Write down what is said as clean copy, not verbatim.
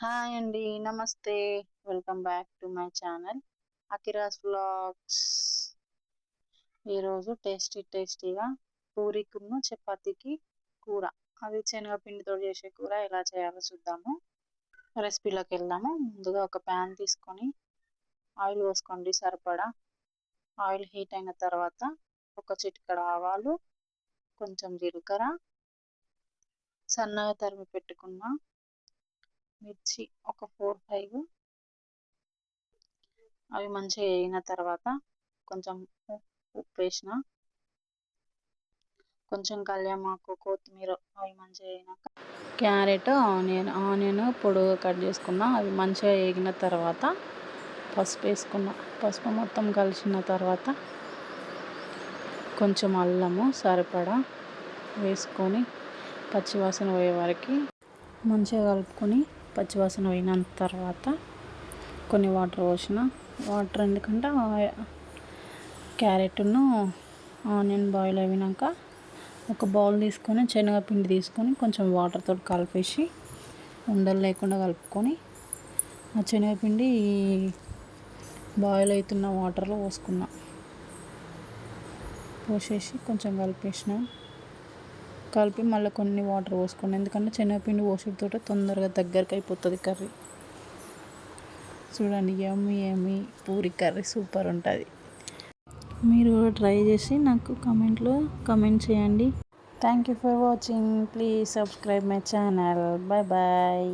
Hi అండి. నమస్తే. Welcome back to my channel Akira's vlogs. ఈరోజు టేస్టీగా పూరీకును చపాతీకి కూర, అది శనగపిండితో చేసే కూర ఎలా చేయాలో చూద్దాము. రెసిపీలోకి వెళ్దాము. ముందుగా ఒక ప్యాన్ తీసుకొని ఆయిల్ పోసుకోండి సరిపడా. ఆయిల్ హీట్ అయిన తర్వాత ఒక చిటికెడు ఆవాలు, కొంచెం జీలకర్ర, సన్నగా తరిమి పెట్టుకున్న మిర్చి ఒక 4-5, అవి మంచిగా వేగిన తర్వాత కొంచెం ఉప్పు వేసిన, కొంచెం కళ్యామాకు, కొత్తిమీర, అవి మంచిగా వేగినాక క్యారెట్, ఆనియన్ పొడుగు కట్ చేసుకున్న, అవి మంచిగా వేగిన తర్వాత పసుపు వేసుకున్న. పసుపు మొత్తం కలిసిన తర్వాత కొంచెం అల్లము సరిపడా వేసుకొని పచ్చివాసన పోయే వరకు మంచిగా కలుపుకొని, పచ్చివాసన పోయిన తర్వాత కొన్ని వాటర్ పోసిన. వాటర్ ఎందుకంటే క్యారెట్ను ఆనియన్ బాయిల్ అయినాక ఒక బౌల్ తీసుకొని శనగపిండి తీసుకొని కొంచెం వాటర్తో కలిపేసి ఉండలు లేకుండా కలుపుకొని ఆ శనగపిండి బాయిల్ అవుతున్న వాటర్లో పోసేసి కొంచెం కలిపి మళ్ళీ కొన్ని వాటర్ పోసుకున్నాను. ఎందుకంటే శనగపిండి పోసేటతో తొందరగా దగ్గరికి అయిపోతుంది కర్రీ. చూడండి, యమ్మీ పూరి కర్రీ సూపర్ ఉంటుంది. మీరు కూడా ట్రై చేసి నాకు కామెంట్ చేయండి. Thank you for watching. Please subscribe my channel. Bye.